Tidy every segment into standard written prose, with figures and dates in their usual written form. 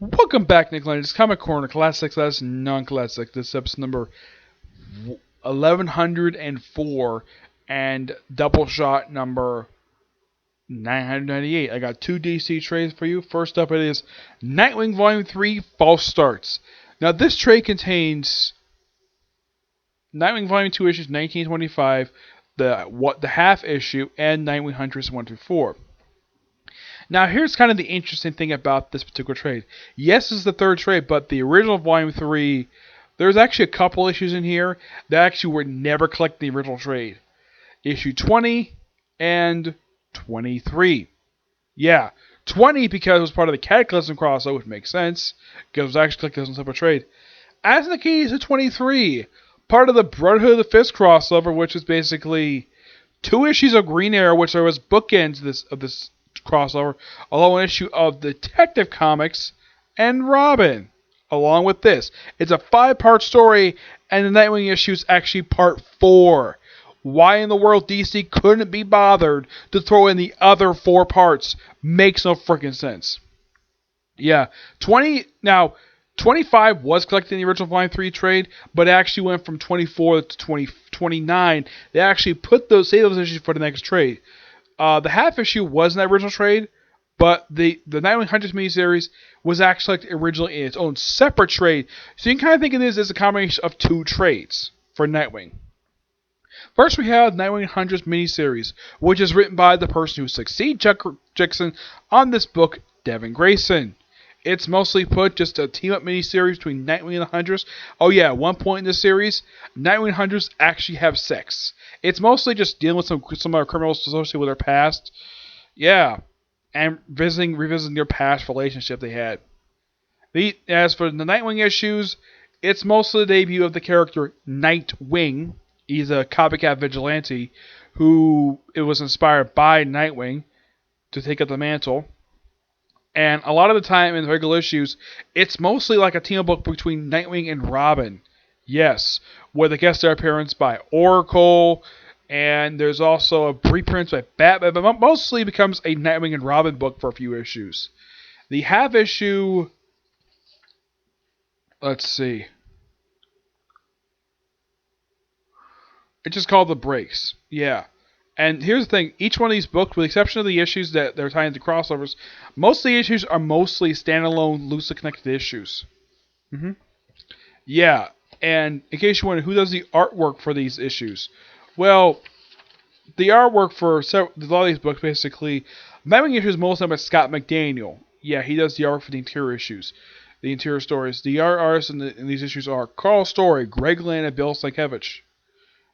Welcome back, Nick Lenz. Comic Corner, Classics as Non-Classic. This is episode number 1104 and Doubleshot number 998. I got two DC trades for you. First up, it is Nightwing Volume 3, False Starts. Now, this trade contains Nightwing Volume 2 issues 1925, the half issue, and Nightwing Huntress 1 through 4. Now, here's kind of the interesting thing about this particular trade. Yes, this is the third trade, but the original Volume 3, there's actually a couple issues in here that actually were never collected in the original trade. Issue 20 and 23. Yeah, 20 because it was part of the Cataclysm crossover, which makes sense, because it was actually collected as a separate trade. As in the case of 23, part of the Brotherhood of the Fist crossover, which is basically two issues of Green Arrow, which there was bookends of this crossover, along with an issue of Detective Comics and Robin. Along with this, it's a 5-part story, and the Nightwing issue is actually part 4. Why in the world DC couldn't be bothered to throw in the other 4 parts makes no freaking sense. Yeah, 25 was collected in the original Volume 3 trade, but it actually went from 24 to 29. They actually save those issues for the next trade. The half issue was in that original trade, but the Nightwing Huntress miniseries was actually originally in its own separate trade. So you can kind of think of this as a combination of 2 trades for Nightwing. First, we have Nightwing Huntress miniseries, which is written by the person who succeeded Chuck Dixon on this book, Devin Grayson. It's mostly put just a team-up miniseries between Nightwing and the Huntress. Oh yeah, at one point in the series, Nightwing and Huntress actually have sex. It's mostly just dealing with some other criminals associated with their past. Yeah, and revisiting their past relationship they had. As for the Nightwing issues, it's mostly the debut of the character Nightwing. He's a copycat vigilante who it was inspired by Nightwing to take up the mantle. And a lot of the time in the regular issues, it's mostly like a team book between Nightwing and Robin. Yes, with a guest star appearance by Oracle, and there's also a brief appearance by Batman, but mostly becomes a Nightwing and Robin book for a few issues. The half issue, let's see. It's just called The Breaks. Yeah. And here's the thing, each one of these books, with the exception of the issues that they're tying into crossovers, most of the issues are mostly standalone, loosely connected issues. Yeah, and in case you wonder, who does the artwork for these issues? Well, the artwork for a lot of these books, basically, Nightwing issues mostly by Scott McDaniel. Yeah, he does the artwork for the interior issues, the interior stories. The art artists in these issues are Carl Story, Greg Land, and Bill Sienkiewicz.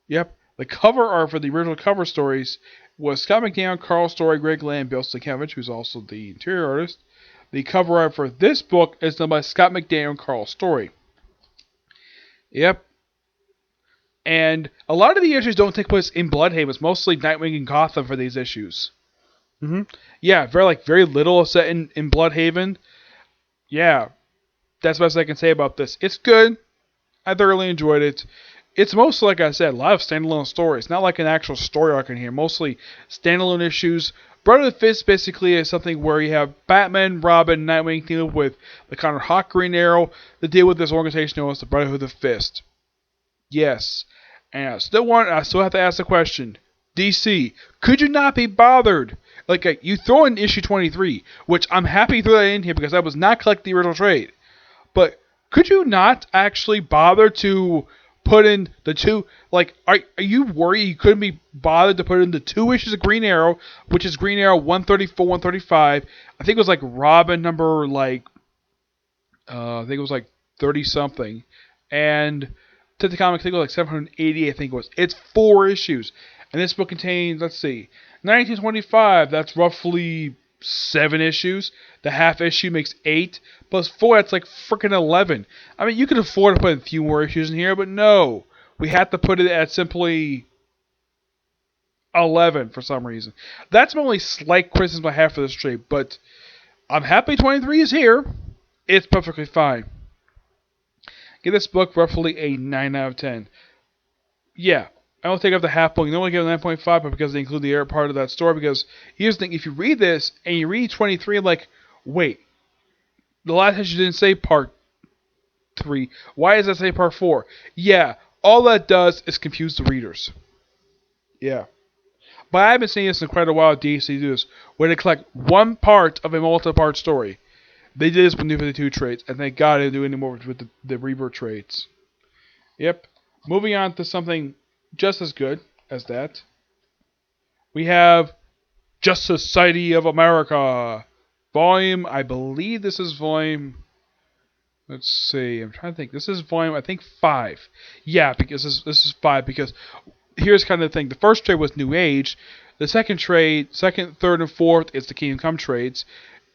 Yep. The cover art for the original cover stories was Scott McDaniel, Carl Story, Greg Land, Bill Sienkiewicz, who's also the interior artist. The cover art for this book is done by Scott McDaniel and Carl Story. Yep. And a lot of the issues don't take place in Bloodhaven. It's mostly Nightwing and Gotham for these issues. Yeah, very little set in Bloodhaven. Yeah, that's the best I can say about this. It's good. I thoroughly enjoyed it. It's mostly, like I said, a lot of standalone stories. Not like an actual story arc in here. Mostly standalone issues. Brotherhood of the Fist basically is something where you have Batman, Robin, Nightwing deal with the Connor Hawk Green Arrow to deal with this organization known as the Brotherhood of the Fist. Yes. And I still have to ask the question. DC, could you not be bothered? Like, you throw in issue 23, which I'm happy to throw that in here because I was not collecting the original trade. But could you not actually bother to put in the two, like, are you worried you couldn't be bothered to put in the 2 issues of Green Arrow, which is Green Arrow 134, 135, I think it was like Robin number, I think it was like 30-something, and Detective Comics, I think it was like 780, I think it was. It's 4 issues, and this book contains, let's see, 1925, that's roughly 7 issues. The half issue makes 8. Plus 4, that's like freaking 11. I mean, you could afford to put a few more issues in here, but no. We have to put it at simply 11 for some reason. That's my only slight criticism I have for this trade, but I'm happy 23 is here. It's perfectly fine. Give this book roughly a 9 out of 10. Yeah. I don't take up the half book. You normally give it a 9.5, but because they include the air part of that story. Because here's the thing: if you read this and you read 23, like, wait, the last issue didn't say part 3. Why does that say part 4? Yeah, all that does is confuse the readers. Yeah. But I've been seeing this in quite a while. DC do this, where they collect one part of a multi-part story. They did this with New 52 trades, and thank God they didn't do any more with the Rebirth trades. Yep. Moving on to something just as good as that. We have Justice Society of America. Volume, I believe this is volume... Let's see, I'm trying to think. This is volume, I think, 5. Yeah, because this is 5, because here's kind of the thing. The first trade was New Age. The second trade, second, third, and fourth is the Kingdom Come trades.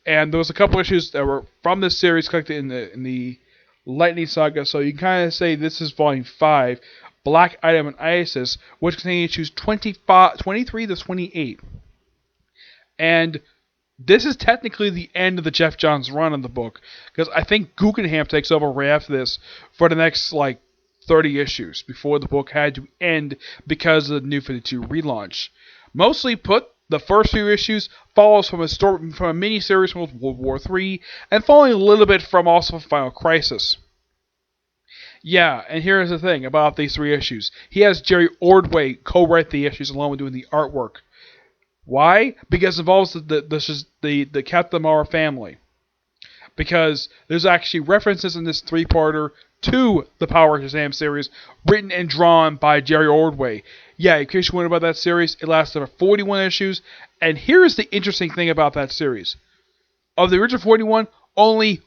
And there was a couple issues that were from this series collected in the Lightning Saga. So you can kind of say this is volume 5, Black Item and Isis, which contains issues 23 to 28. And this is technically the end of the Jeff Johns run on the book, because I think Guggenheim takes over right after this for the next 30 issues before the book had to end because of the New 52 relaunch. Mostly put, the first few issues follows from a mini-series from World War III, and following a little bit from also Final Crisis. Yeah, and here's the thing about these 3 issues. He has Jerry Ordway co-write the issues along with doing the artwork. Why? Because it involves the Captain Marvel family. Because there's actually references in this 3-parter to the Power Shazam series, written and drawn by Jerry Ordway. Yeah, in case you wonder about that series, it lasted for 41 issues, and here's the interesting thing about that series. Of the original 41, only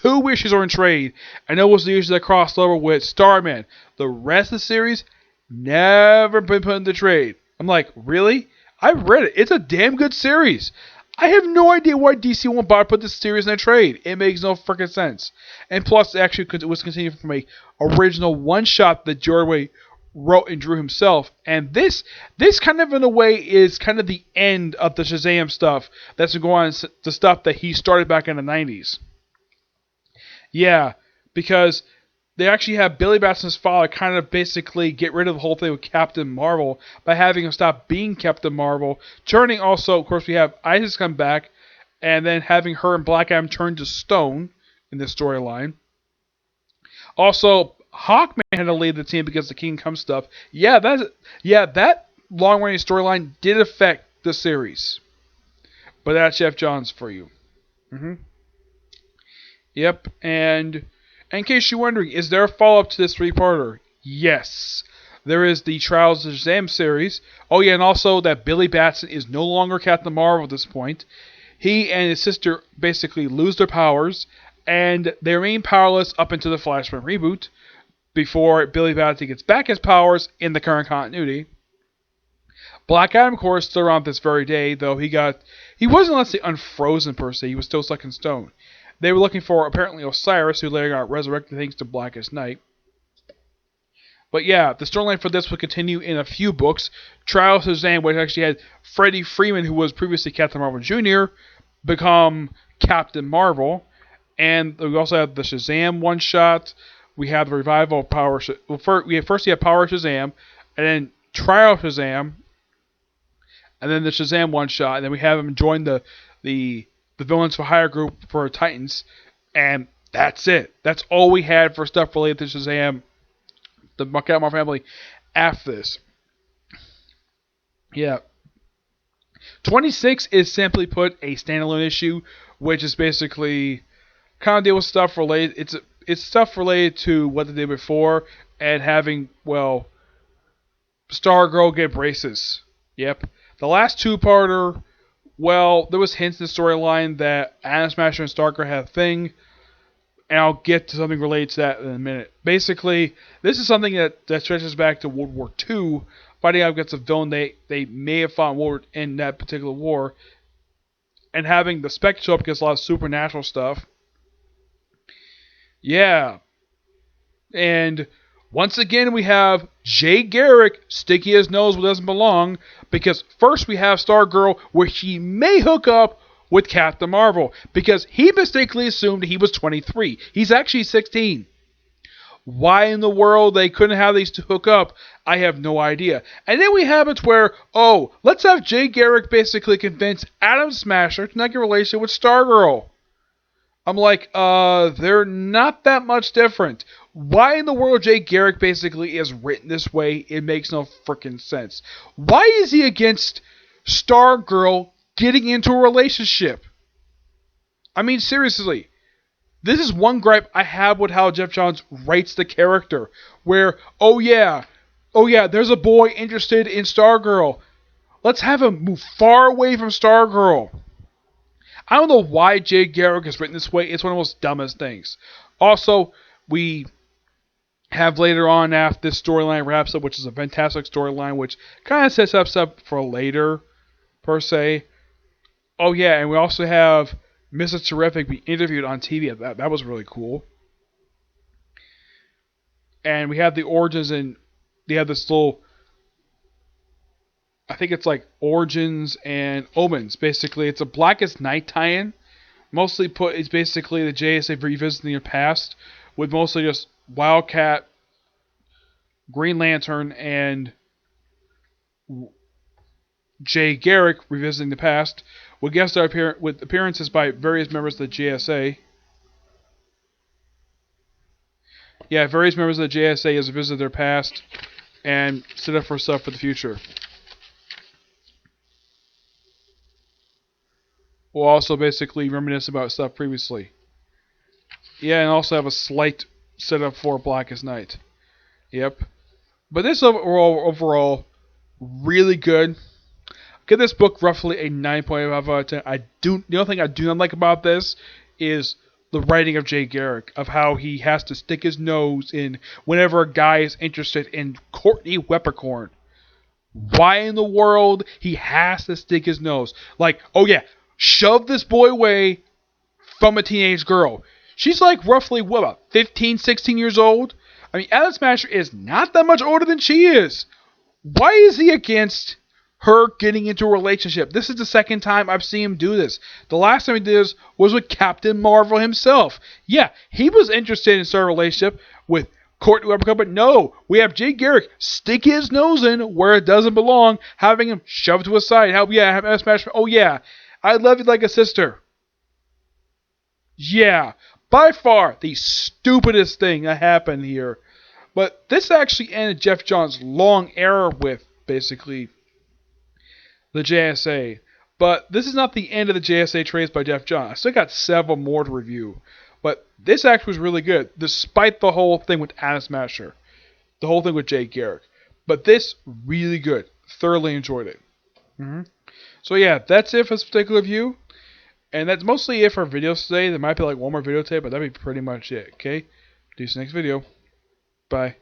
2 issues are in trade, and those was the issues that crossed over with Starman. The rest of the series never been put into trade. I'm like, really? I read it. It's a damn good series. I have no idea why DC won't bother to put this series in a trade. It makes no freaking sense. And plus, actually, it was continued from a original one-shot that Ordway wrote and drew himself. And this kind of, in a way, is kind of the end of the Shazam stuff that's been going on, the stuff that he started back in the 90s. Yeah, because they actually have Billy Batson's father kind of basically get rid of the whole thing with Captain Marvel by having him stop being Captain Marvel. Turning also, of course, we have Isis come back, and then having her and Black Adam turn to stone in this storyline. Also, Hawkman had to lead the team because of the Kingdom Come stuff. That long-running storyline did affect the series. But that's Jeff Johns for you. Yep, and in case you're wondering, is there a follow-up to this 3-parter? Yes. There is the Trials of Shazam series. Oh yeah, and also that Billy Batson is no longer Captain Marvel at this point. He and his sister basically lose their powers, and they remain powerless up until the Flashpoint reboot, before Billy Batson gets back his powers in the current continuity. Black Adam, of course, still around this very day, though he wasn't, let's say, unfrozen per se, he was still stuck in stone. They were looking for, apparently, Osiris, who later got resurrected thanks to Blackest Night. But yeah, the storyline for this would continue in a few books. Trials of Shazam, which actually had Freddie Freeman, who was previously Captain Marvel Jr., become Captain Marvel. And we also have the Shazam one-shot. We have the revival of Power Shazam. Well, first you have Power Shazam, and then Trial Shazam, and then the Shazam one-shot. And then we have him join the Villains for Hire group for Titans, and that's it. That's all we had for stuff related to Shazam, the Captain Marvel family, after this. Yeah. 26 is simply put a standalone issue, which is basically kind of deal with stuff related. It's stuff related to what they did before, and having, well, Stargirl get braces. Yep. The last 2-parter, well, there was hints in the storyline that Atom Smasher and Stargirl had a thing, and I'll get to something related to that in a minute. Basically, this is something that stretches back to World War II, fighting out against a villain they may have fought in that particular war, and having the Spectre show up against a lot of supernatural stuff. Yeah. And once again, we have Jay Garrick sticky his nose where it doesn't belong, because first we have Stargirl, where she may hook up with Captain Marvel, because he mistakenly assumed he was 23. He's actually 16. Why in the world they couldn't have these two hook up, I have no idea. And then we have it where, let's have Jay Garrick basically convince Atom Smasher to not get a relationship with Stargirl. I'm like, they're not that much different. Why in the world Jay Garrick basically is written this way, it makes no freaking sense. Why is he against Stargirl getting into a relationship? I mean, seriously. This is one gripe I have with how Jeff Johns writes the character. Where, oh yeah, there's a boy interested in Stargirl. Let's have him move far away from Stargirl. I don't know why Jay Garrick is written this way. It's one of the most dumbest things. Also, we have later on after this storyline wraps up, which is a fantastic storyline, which kind of sets us up for later, per se. Oh yeah, and we also have Mr. Terrific be interviewed on TV. That was really cool. And we have the origins, and they have this little, I think it's like Origins and Omens. Basically, it's a Blackest Night tie-in. Mostly it's basically the JSA revisiting their past, with mostly just Wildcat, Green Lantern, and Jay Garrick revisiting the past, with guest star with appearances by various members of the JSA. Yeah, various members of the JSA has visited their past and set up for stuff for the future. We'll also basically reminisce about stuff previously. Yeah, and also have a slight setup for Blackest Night. Yep. But this overall really good. Give this book roughly a 9.5 out of 10. The only thing I do not like about this is the writing of Jay Garrick, of how he has to stick his nose in whenever a guy is interested in Courtney Weppercorn. Why in the world he has to stick his nose? Like, oh yeah, shove this boy away from a teenage girl. She's like roughly, what, about 15, 16 years old? I mean, Atom Smasher is not that much older than she is. Why is he against her getting into a relationship? This is the second time I've seen him do this. The last time he did this was with Captain Marvel himself. Yeah, he was interested in starting a relationship with Courtney Webber, but no, we have Jay Garrick stick his nose in where it doesn't belong, having him shoved to a side. How, yeah, have Atom Smasher. Oh yeah, I love you like a sister. Yeah, by far the stupidest thing that happened here. But this actually ended Jeff Johns' long era with, basically, the JSA. But this is not the end of the JSA trades by Jeff Johns. I still got several more to review. But this actually was really good, despite the whole thing with Atom Smasher. The whole thing with Jay Garrick. But this, really good. Thoroughly enjoyed it. So yeah, that's it for this particular review. And that's mostly it for videos today. There might be like one more video today, but that'd be pretty much it, okay? Do you see next video. Bye.